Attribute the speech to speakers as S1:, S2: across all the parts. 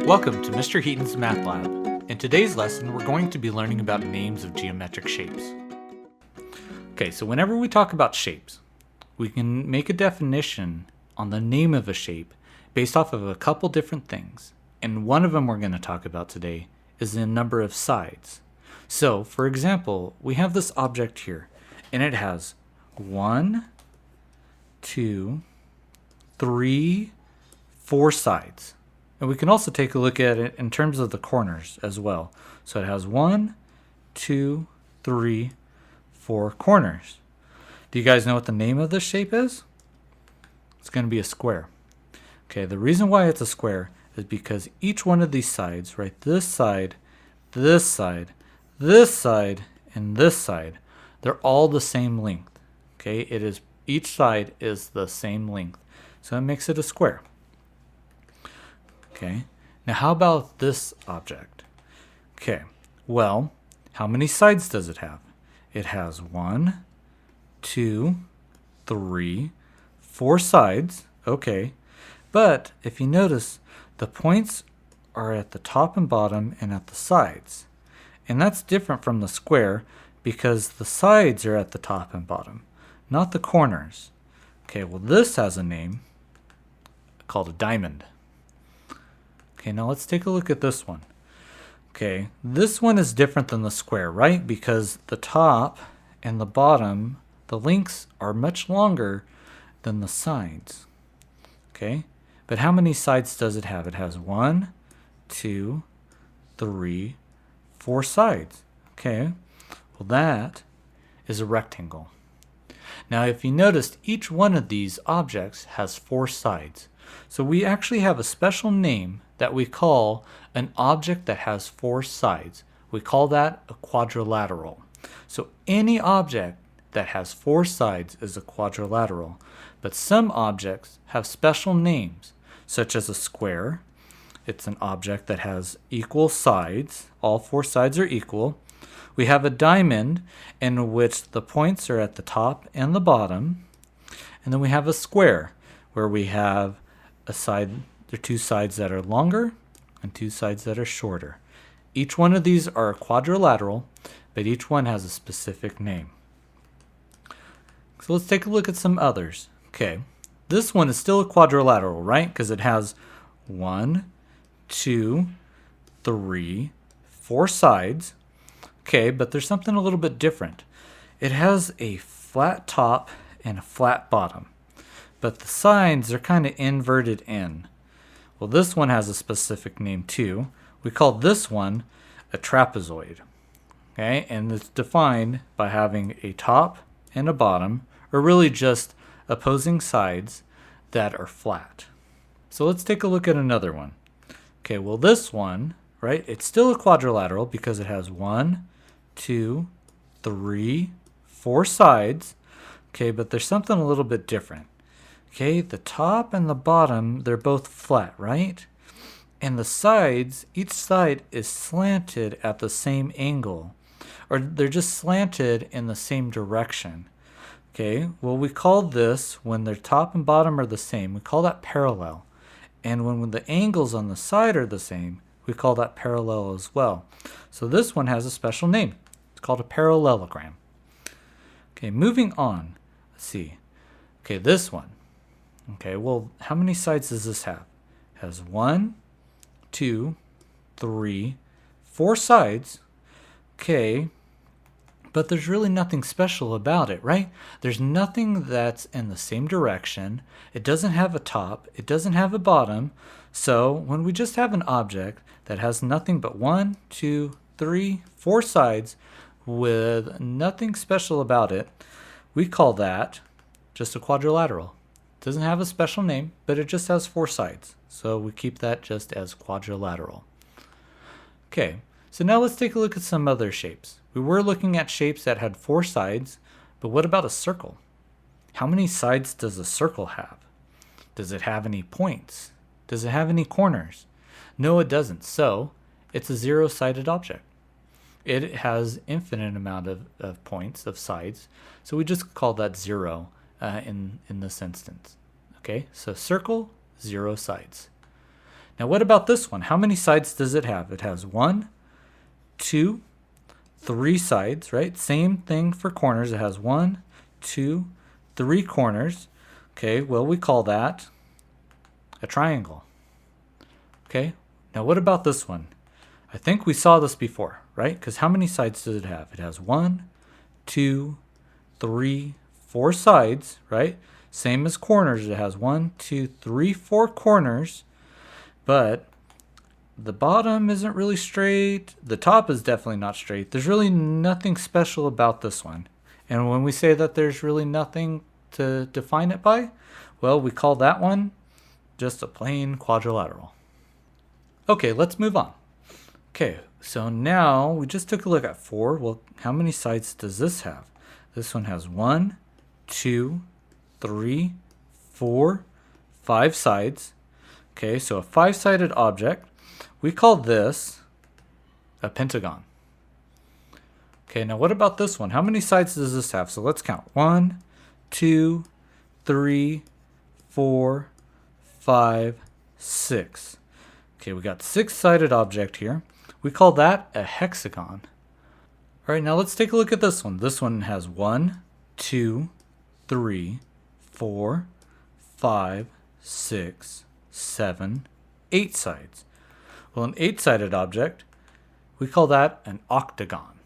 S1: Welcome to Mr. Heaton's Math Lab. In today's lesson, we're going to be learning about names of geometric shapes. Okay, so whenever we talk about shapes, we can make a definition on the name of a shape based off of a couple different things. And one of them we're going to talk about today is the number of sides. So, for example, we have this object here, and it has 1, 2, 3, 4 sides. And we can also take a look at it in terms of the corners as well. So it has 1, 2, 3, 4 corners. Do you guys know what the name of this shape is? It's going to be a square. Okay, the reason why it's a square is because each one of these sides, right, this side, this side, this side, and this side, they're all the same length. Okay, each side is the same length. So that makes it a square. Okay, now how about this object? Okay, well, how many sides does it have? It has 1, 2, 3, 4 sides. Okay, but if you notice, the points are at the top and bottom and at the sides. And that's different from the square because the sides are at the top and bottom, not the corners. Okay, well, this has a name called a diamond. Okay, now let's take a look at this one. Okay, this one is different than the square, right? Because the top and the bottom, the lengths are much longer than the sides. Okay, but how many sides does it have? It has 1, 2, 3, 4 sides. Okay, well, that is a rectangle. Now, if you noticed, each one of these objects has 4 sides. So we actually have a special name that we call an object that has 4 sides. We call that a quadrilateral. So any object that has 4 sides is a quadrilateral. But some objects have special names, such as a square. It's an object that has equal sides. All 4 sides are equal. We have a diamond in which the points are at the top and the bottom. And then we have a square where we have a side, there are 2 sides that are longer and 2 sides that are shorter. Each one of these are a quadrilateral, but each one has a specific name. So let's take a look at some others. Okay, this one is still a quadrilateral, right? Because it has 1, 2, 3, 4 sides. Okay, but there's something a little bit different. It has a flat top and a flat bottom, but the sides are kind of inverted in. Well, this one has a specific name too. We call this one a trapezoid. Okay, and it's defined by having a top and a bottom, or really just opposing sides that are flat. So let's take a look at another one. Okay, well, this one, right, it's still a quadrilateral because it has 1, 2, 3, 4 sides. Okay, but there's something a little bit different. Okay, the top and the bottom, they're both flat, right? And the sides, each side is slanted at the same angle, or they're just slanted in the same direction. Okay, well, we call this, when their top and bottom are the same, we call that parallel. And when the angles on the side are the same, we call that parallel as well. So this one has a special name. It's called a parallelogram. Okay, moving on. Let's see. Okay, this one. Okay, well, how many sides does this have? It has 1, 2, 3, 4 sides. Okay, but there's really nothing special about it, right? There's nothing that's in the same direction. It doesn't have a top. It doesn't have a bottom. So when we just have an object that has nothing but 1, 2, 3, 4 sides with nothing special about it, we call that just a quadrilateral. Doesn't have a special name, but it just has 4 sides. So we keep that just as quadrilateral. Okay, so now let's take a look at some other shapes. We were looking at shapes that had 4 sides, but what about a circle? How many sides does a circle have? Does it have any points? Does it have any corners? No, it doesn't. So it's a 0-sided object. It has infinite amount of points, of sides. So we just call that 0 in this instance. Okay, so circle, 0 sides. Now what about this one? How many sides does it have? It has 1, 2, 3 sides, right? Same thing for corners. It has 1, 2, 3 corners. Okay, well, we call that a triangle. Okay, now what about this one? I think we saw this before, right? Because how many sides does it have? It has 1, 2, 3, 4 sides, right? Same as corners. It has 1, 2, 3, 4 corners, but the bottom isn't really straight. The top is definitely not straight. There's really nothing special about this one. And when we say that there's really nothing to define it by, well, we call that one just a plain quadrilateral. Okay, let's move on. Okay, so now we just took a look at 4. Well, how many sides does this have? This one has 1, 2, 3, 4, 5 sides. Okay, so a 5-sided object. We call this a pentagon. Okay, now what about this one? How many sides does this have? So let's count. 1, 2, 3, 4, 5, 6. Okay, we got 6-sided object here. We call that a hexagon. All right, now let's take a look at this one. This one has 1, 2, 3, 4, 5, 6, 7, 8 sides. Well, an 8-sided object, we call that an octagon.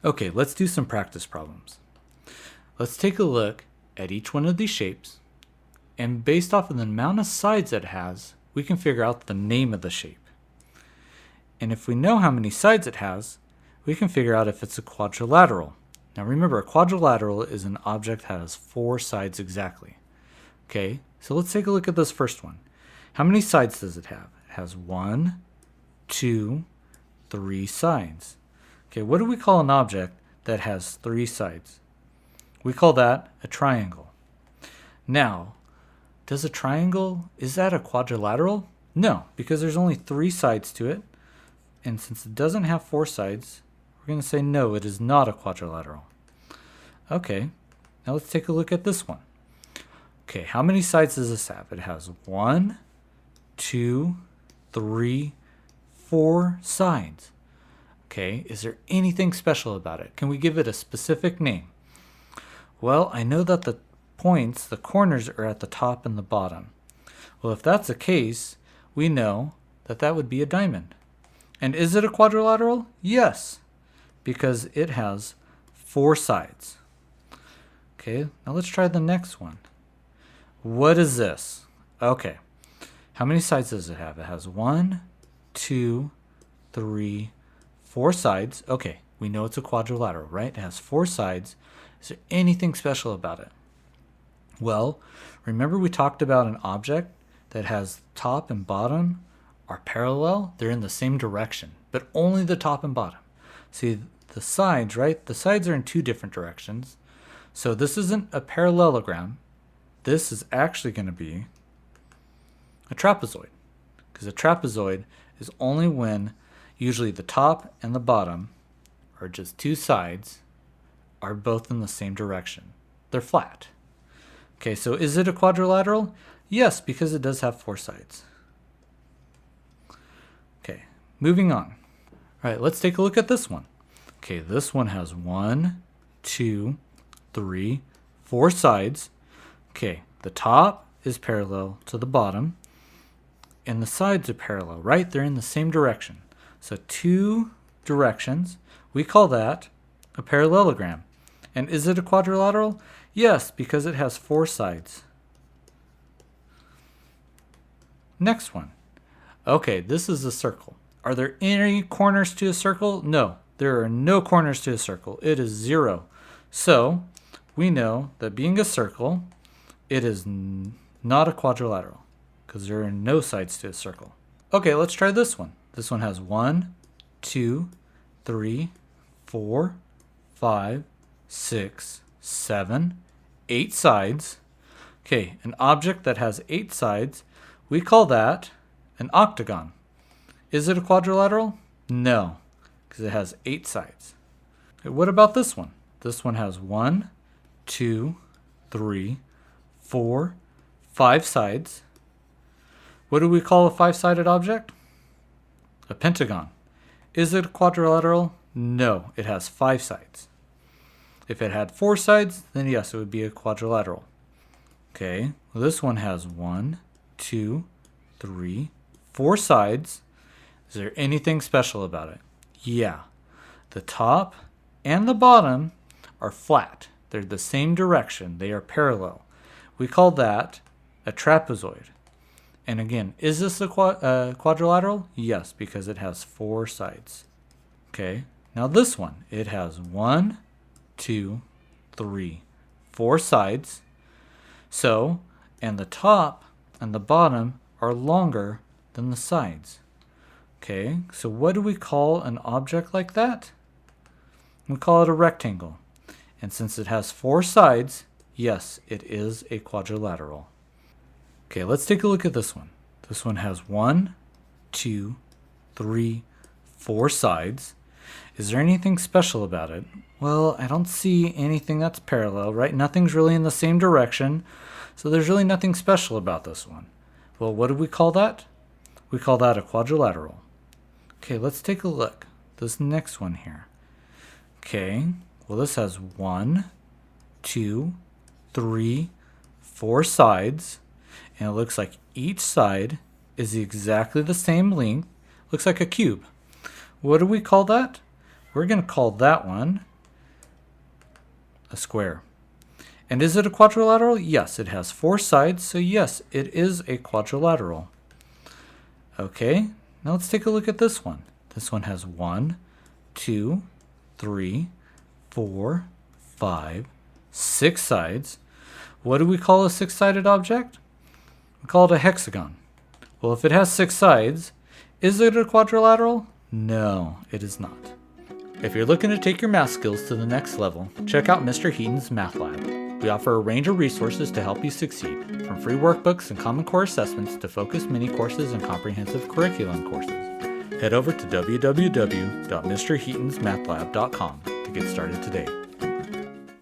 S1: Okay, let's do some practice problems. Let's take a look at each one of these shapes, and based off of the amount of sides it has, we can figure out the name of the shape. And if we know how many sides it has, we can figure out if it's a quadrilateral. Now remember, a quadrilateral is an object that has 4 sides exactly. Okay, so let's take a look at this first one. How many sides does it have? It has 1, 2, 3 sides. Okay, what do we call an object that has 3 sides? We call that a triangle. Now, does a triangle, is that a quadrilateral? No, because there's only 3 sides to it. And since it doesn't have 4 sides, we're going to say no, it is not a quadrilateral. Okay, now let's take a look at this one. Okay, how many sides does this have? It has 1, 2, 3, 4 sides. Okay, is there anything special about it? Can we give it a specific name? Well, I know that the points, the corners, are at the top and the bottom. Well, if that's the case, we know that that would be a diamond. And is it a quadrilateral? Yes, because it has 4 sides. Okay, now let's try the next one. What is this? Okay, how many sides does it have? It has 1, 2, 3, 4 sides. Okay, we know it's a quadrilateral, right? It has 4 sides. Is there anything special about it? Well, remember we talked about an object that has top and bottom are parallel? They're in the same direction, but only the top and bottom. See, the sides, right? The sides are in 2 different directions. So this isn't a parallelogram. This is actually going to be a trapezoid, because a trapezoid is only when usually the top and the bottom are just 2 sides are both in the same direction. They're flat. Okay, so is it a quadrilateral? Yes, because it does have 4 sides. Okay, moving on. All right, let's take a look at this one. Okay, this one has 1, 2, 3, 4 sides. Okay, the top is parallel to the bottom, and the sides are parallel, right? They're in the same direction. So 2 directions. We call that a parallelogram. And is it a quadrilateral? Yes, because it has 4 sides. Next one. Okay, this is a circle. Are there any corners to a circle? No, there are no corners to a circle. It is 0. So we know that being a circle, it is not a quadrilateral because there are no sides to a circle. Okay, let's try this one. This one has 1, 2, 3, 4, 5, 6, 7, 8 sides. Okay, an object that has 8 sides, we call that an octagon. Is it a quadrilateral? No, because it has 8 sides. Okay, what about this one? This one has 1, 2, 3, 4, 5 sides. What do we call a five-sided object? A pentagon. Is it a quadrilateral? No, it has 5 sides. If it had 4 sides, then yes, it would be a quadrilateral. Okay, well, this one has 1, 2, 3, 4 sides. Is there anything special about it? Yeah. The top and the bottom are flat. They're the same direction. They are parallel. We call that a trapezoid. And again, is this a quadrilateral? Yes, because it has 4 sides. Okay, now this one, it has 1, 2, 3, 4 sides. So, and the top and the bottom are longer than the sides. Okay, so what do we call an object like that? We call it a rectangle. And since it has 4 sides, yes, it is a quadrilateral. Okay, let's take a look at this one. This one has 1, 2, 3, 4 sides. Is there anything special about it? Well, I don't see anything that's parallel, right? Nothing's really in the same direction, so there's really nothing special about this one. Well, what do we call that? We call that a quadrilateral. Okay, let's take a look. This next one here. Okay, well, this has 1, 2, 3, 4 sides, and it looks like each side is exactly the same length. Looks like a cube. What do we call that? We're going to call that one a square. And is it a quadrilateral? Yes, it has 4 sides, so yes, it is a quadrilateral. Okay, now let's take a look at this one. This one has 1, 2, 3, 4, 5, 6 sides. What do we call a 6-sided object? We call it a hexagon. Well, if it has 6 sides, is it a quadrilateral? No, it is not. If you're looking to take your math skills to the next level, check out Mr. Heaton's Math Lab. We offer a range of resources to help you succeed, from free workbooks and Common Core assessments to focused mini courses and comprehensive curriculum courses. Head over to www.mrheatonsmathlab.com to get started today.